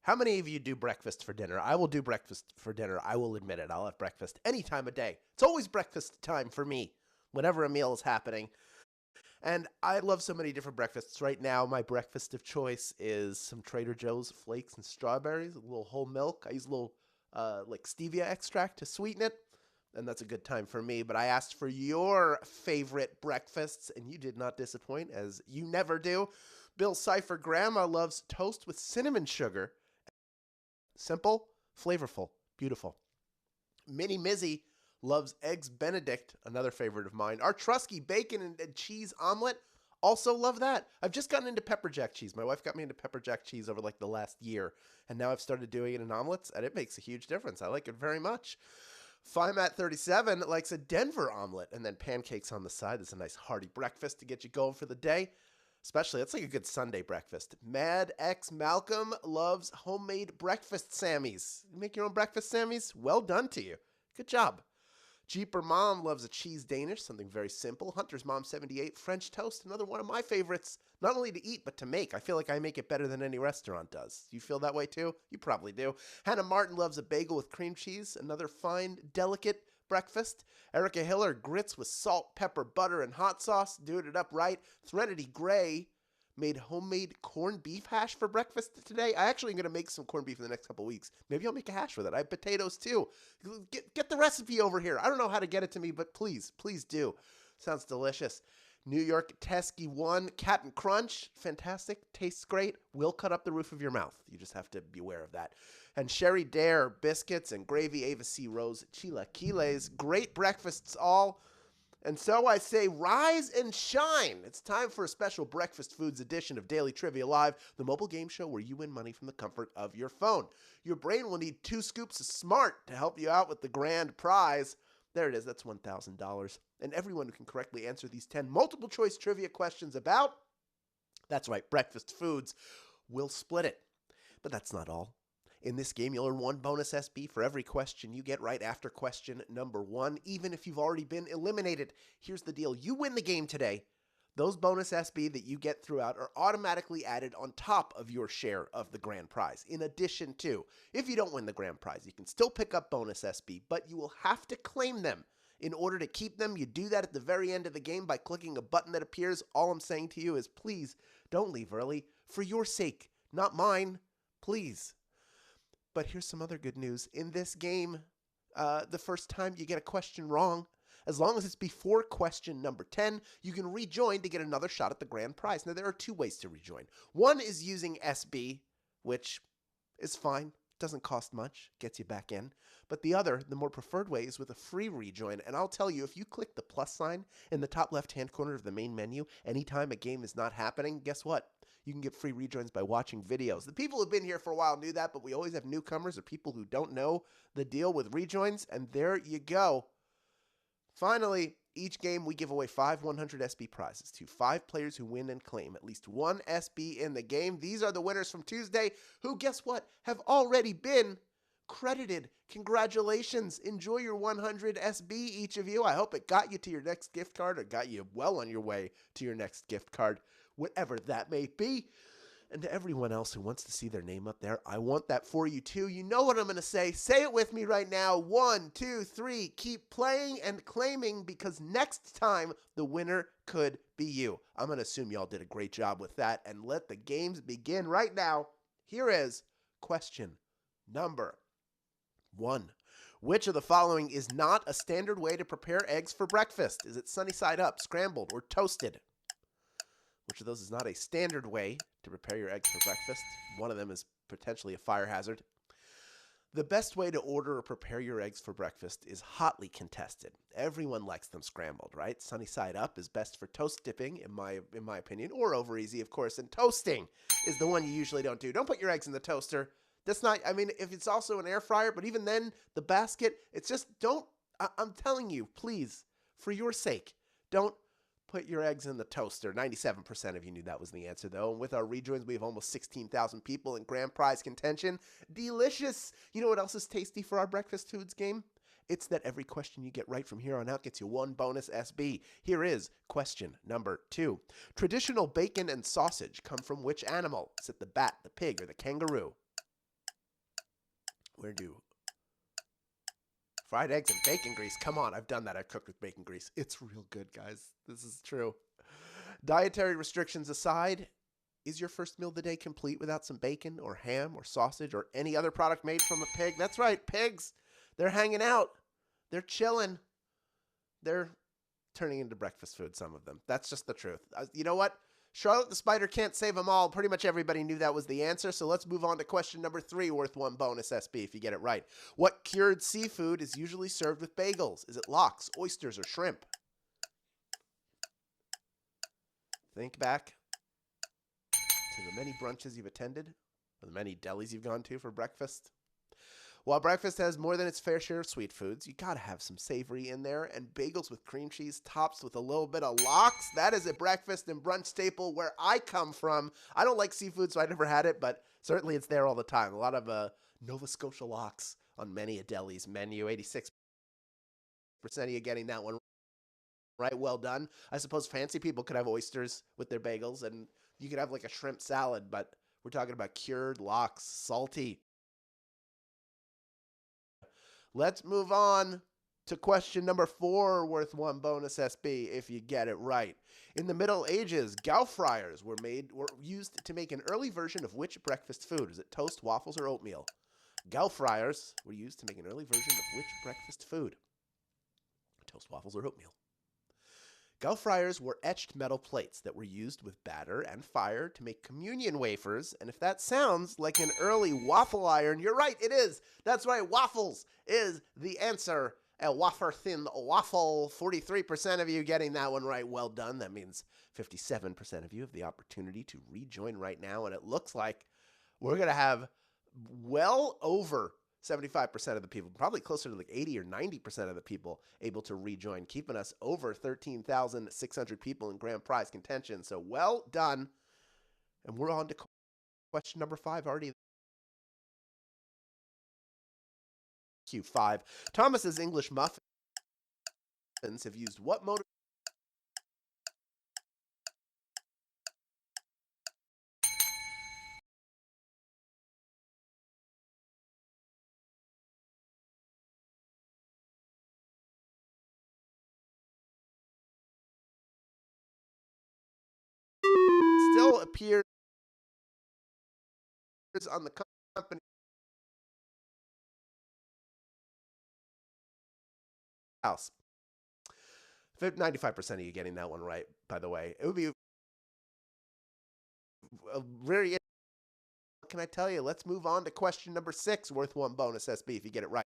How many of you do breakfast for dinner? I will do breakfast for dinner. I will admit it. I'll have breakfast any time of day. It's always breakfast time for me whenever a meal is happening. And I love so many different breakfasts. Right now, my breakfast of choice is some Trader Joe's flakes and strawberries, a little whole milk. I use a little like stevia extract to sweeten it, and that's a good time for me. But I asked for your favorite breakfasts, and you did not disappoint, as you never do. Bill Cipher Grandma loves toast with cinnamon sugar. Simple, flavorful, beautiful. Minnie Mizzy loves Eggs Benedict, another favorite of mine. Our Trusky bacon and cheese omelet, also love that. I've just gotten into pepper jack cheese. My wife got me into pepper jack cheese over like the last year, and now I've started doing it in omelets, and it makes a huge difference. I like it very much. FiMat37 likes a Denver omelet and then pancakes on the side. That's a nice hearty breakfast to get you going for the day. Especially, that's like a good Sunday breakfast. Mad X Malcolm loves homemade breakfast Sammies. You make your own breakfast Sammies? Well done to you. Good job. Jeeper Mom loves a cheese Danish, something very simple. Hunter's Mom 78, French toast, another one of my favorites, not only to eat, but to make. I feel like I make it better than any restaurant does. You feel that way too? You probably do. Hannah Martin loves a bagel with cream cheese, another fine, delicate breakfast. Erica Hiller, grits with salt, pepper, butter, and hot sauce, doing it up right. Threnody Gray made homemade corned beef hash for breakfast today. I actually am going to make some corned beef in the next couple weeks. Maybe I'll make a hash with it. I have potatoes too. Get the recipe over here. I don't know how to get it to me, but please do. Sounds delicious. New York Teskey 1, Captain Crunch, fantastic, tastes great, will cut up the roof of your mouth. You just have to be aware of that. And Sherry Dare, biscuits and gravy, Ava C. Rose, chilaquiles, great breakfasts all. And so I say, rise and shine. It's time for a special Breakfast Foods edition of Daily Trivia Live, the mobile game show where you win money from the comfort of your phone. Your brain will need 2 scoops of smart to help you out with the grand prize. There it is. That's $1,000. And everyone who can correctly answer these 10 multiple choice trivia questions about, that's right, breakfast foods, will split it. But that's not all. In this game, you'll earn 1 bonus SB for every question you get right after question number 1, even if you've already been eliminated. Here's the deal. You win the game today. Those bonus SB that you get throughout are automatically added on top of your share of the grand prize. In addition to, if you don't win the grand prize, you can still pick up bonus SB, but you will have to claim them. In order to keep them, you do that at the very end of the game by clicking a button that appears. All I'm saying to you is please don't leave early. For your sake, not mine. Please. But here's some other good news. In this game, the first time you get a question wrong, as long as it's before question number 10, you can rejoin to get another shot at the grand prize. Now, there are 2 ways to rejoin. One is using SB, which is fine. Doesn't cost much. Gets you back in. But the other, the more preferred way, is with a free rejoin. And I'll tell you, if you click the plus sign in the top left-hand corner of the main menu, anytime a game is not happening, guess what? You can get free rejoins by watching videos. The people who've been here for a while knew that, but we always have newcomers or people who don't know the deal with rejoins, and there you go. Finally, each game we give away 5 100 SB prizes to 5 players who win and claim at least 1 SB in the game. These are the winners from Tuesday who, guess what, have already been credited. Congratulations. Enjoy your 100 SB, each of you. I hope it got you to your next gift card or got you well on your way to your next gift card, whatever that may be. And to everyone else who wants to see their name up there, I want that for you too. You know what I'm going to say. Say it with me right now. 1, 2, 3. Keep playing and claiming, because next time the winner could be you. I'm going to assume y'all did a great job with that, and let the games begin right now. Here is question number 1. Which of the following is not a standard way to prepare eggs for breakfast? Is it sunny side up, scrambled, or toasted? Which of those is not a standard way to prepare your eggs for breakfast? One of them is potentially a fire hazard. The best way to order or prepare your eggs for breakfast is hotly contested. Everyone likes them scrambled, right? Sunny side up is best for toast dipping, in my opinion, or over easy, of course. And toasting is the one you usually don't do. Don't put your eggs in the toaster. That's not, I mean, if it's also an air fryer, but even then, the basket, it's just don't, I'm telling you, please, for your sake, don't put your eggs in the toaster. 97% of you knew that was the answer, though. And with our rejoins, we have almost 16,000 people in grand prize contention. Delicious. You know what else is tasty for our breakfast foods game? It's that every question you get right from here on out gets you 1 bonus SB. Here is question number 2. Traditional bacon and sausage come from which animal? Is it the bat, the pig, or the kangaroo? Where do fried eggs and bacon grease? Come on, I've done that. I've cooked with bacon grease. It's real good, guys. This is true. Dietary restrictions aside, is your first meal of the day complete without some bacon or ham or sausage or any other product made from a pig? That's right, pigs. They're hanging out. They're chilling. They're turning into breakfast food, some of them. That's just the truth. You know what? Charlotte the Spider can't save them all. Pretty much everybody knew that was the answer, so let's move on to question number 3, worth 1 bonus SB if you get it right. What cured seafood is usually served with bagels? Is it lox, oysters, or shrimp? Think back to the many brunches you've attended, or the many delis you've gone to for breakfast. While breakfast has more than its fair share of sweet foods, you gotta have some savory in there, and bagels with cream cheese topped with a little bit of lox. That is a breakfast and brunch staple where I come from. I don't like seafood, so I never had it, but certainly it's there all the time. A lot of Nova Scotia lox on many a deli's menu. 86% of you getting that one right. Well done. I suppose fancy people could have oysters with their bagels, and you could have like a shrimp salad, but we're talking about cured lox, salty. Let's move on to question number 4, worth 1 bonus SB if you get it right. In the Middle Ages, gaufriers were used to make an early version of which breakfast food? Is it toast, waffles, or oatmeal? Gaufriers were used to make an early version of which breakfast food? Toast, waffles, or oatmeal? Gaufriers were etched metal plates that were used with batter and fire to make communion wafers, and if that sounds like an early waffle iron, you're right, it is. That's right, waffles is the answer. A wafer thin waffle. 43% of you getting that one right. Well done. That means 57% of you have the opportunity to rejoin right now, and it looks like we're going to have well over 75% of the people, probably closer to like 80 or 90% of the people able to rejoin, keeping us over 13,600 people in grand prize contention. So well done. And we're on to question number 5 already. Q5. Thomas's English muffins have used what motor? Still appears on the company house. 95% of you getting that one right, by the way. It would be a very, what can I tell you? Let's move on to question number 6, worth 1 bonus SB if you get it right.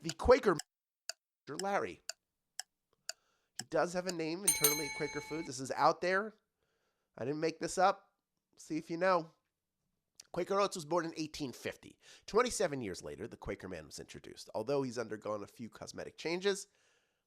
The Quaker Larry. He does have a name internally at Quaker Foods. This is out there. I didn't make this up. See if you know. Quaker Oats was born in 1850. 27 years later, the Quaker Man was introduced. Although he's undergone a few cosmetic changes,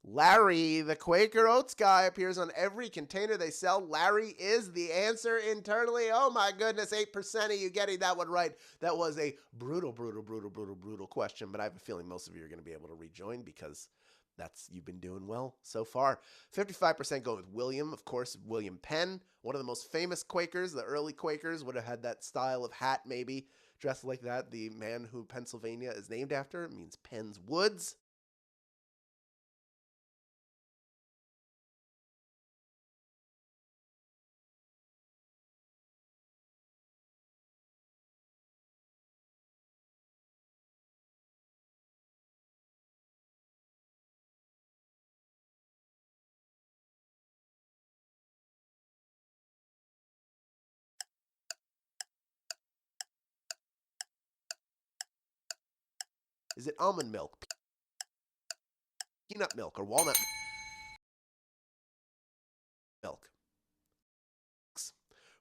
Larry, the Quaker Oats guy, appears on every container they sell. Larry is the answer internally. Oh my goodness, 8% of you getting that one right. That was a brutal question, but I have a feeling most of you are going to be able to rejoin because you've been doing well so far. 55% go with William, of course, William Penn, one of the most famous Quakers. The early Quakers would have had that style of hat, maybe dressed like that. The man who Pennsylvania is named after means Penn's Woods. Is it almond milk, peanut milk, or walnut milk?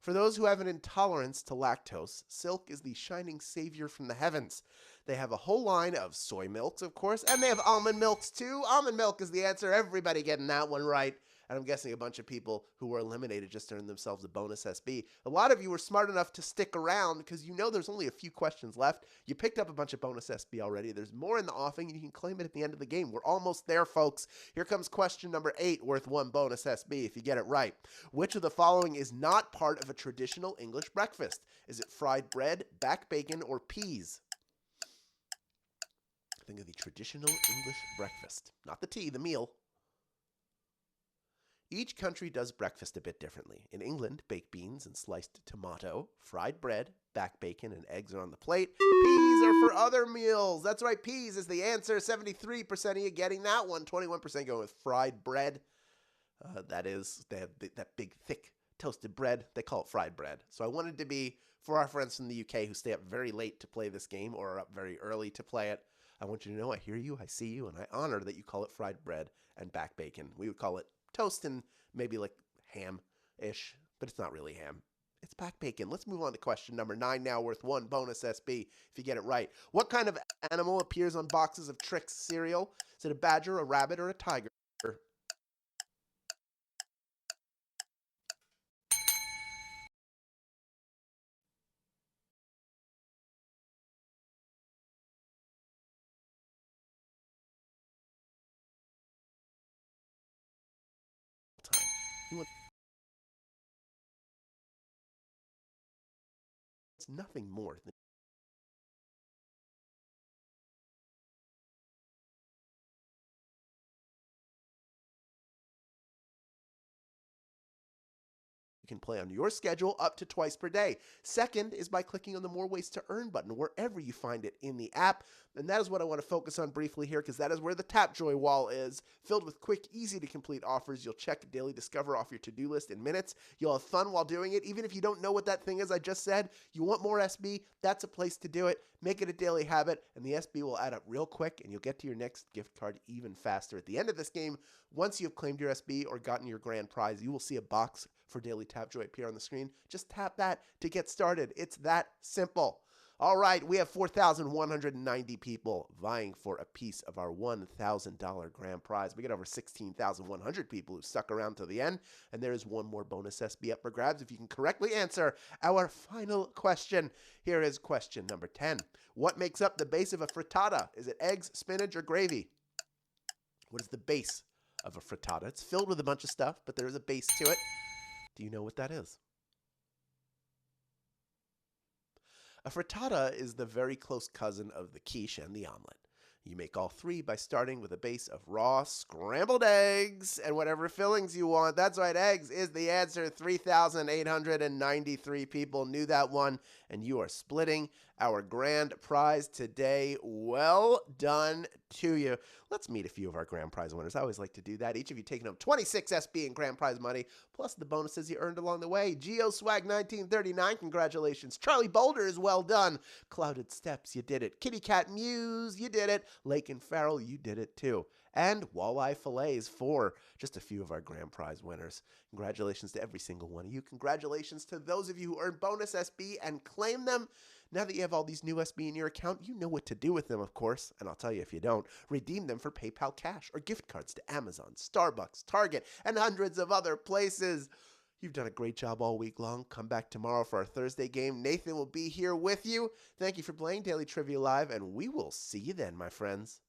For those who have an intolerance to lactose, Silk is the shining savior from the heavens. They have a whole line of soy milks, of course, and they have almond milks too. Almond milk is the answer. Everybody getting that one right. And I'm guessing a bunch of people who were eliminated just earned themselves a bonus SB. A lot of you were smart enough to stick around because you know there's only a few questions left. You picked up a bunch of bonus SB already. There's more in the offing, and you can claim it at the end of the game. We're almost there, folks. Here comes question number 8, worth 1 bonus SB if you get it right. Which of the following is not part of a traditional English breakfast? Is it fried bread, back bacon, or peas? Think of the traditional English breakfast, not the tea, the meal. Each country does breakfast a bit differently. In England, baked beans and sliced tomato, fried bread, back bacon, and eggs are on the plate. Peas are for other meals. That's right, peas is the answer. 73% of you getting that one. 21% going with fried bread. That is, they have that big, thick, toasted bread. They call it fried bread. So I wanted to be, for our friends from the UK who stay up very late to play this game or are up very early to play it, I want you to know I hear you, I see you, and I honor that you call it fried bread and back bacon. We would call it toast and maybe like ham-ish, but it's not really ham. It's back bacon. Let's move on to question number 9 now, worth 1 bonus SB if you get it right. What kind of animal appears on boxes of Trix cereal? Is it a badger, a rabbit, or a tiger? It's nothing more than you can play on your schedule up to twice per day. Second is by clicking on the More Ways to Earn button wherever you find it in the app. And that is what I want to focus on briefly here because that is where the Tapjoy wall is, filled with quick, easy-to-complete offers. You'll check Daily Discover off your to-do list in minutes. You'll have fun while doing it. Even if you don't know what that thing is I just said, you want more SB, that's a place to do it. Make it a daily habit, and the SB will add up real quick, and you'll get to your next gift card even faster. At the end of this game, once you've claimed your SB or gotten your grand prize, you will see a box for Daily Tapjoy appear on the screen. Just tap that to get started. It's that simple. All right, we have 4,190 people vying for a piece of our $1,000 grand prize. We got over 16,100 people who stuck around to the end, and there is one more bonus SB up for grabs if you can correctly answer our final question. Here is question number 10. What makes up the base of a frittata? Is it eggs, spinach, or gravy? What is the base of a frittata? It's filled with a bunch of stuff, but there is a base to it. Do you know what that is? A frittata is the very close cousin of the quiche and the omelet. You make all three by starting with a base of raw scrambled eggs and whatever fillings you want. That's right, eggs is the answer. 3,893 people knew that one, and you are splitting our grand prize today. Well done to you. Let's meet a few of our grand prize winners. I always like to do that. Each of you taking home 26 SB in grand prize money, plus the bonuses you earned along the way. Geo Swag 1939, congratulations. Charlie Boulder is well done. Clouded Steps, you did it. Kitty Cat Muse, you did it. Lake and Farrell, you did it too. And Walleye Fillets for just a few of our grand prize winners. Congratulations to every single one of you. Congratulations to those of you who earned bonus SB and claim them. Now that you have all these new SB in your account, you know what to do with them, of course. And I'll tell you if you don't, redeem them for PayPal cash or gift cards to Amazon, Starbucks, Target, and hundreds of other places. You've done a great job all week long. Come back tomorrow for our Thursday game. Nathan will be here with you. Thank you for playing Daily Trivia Live, and we will see you then, my friends.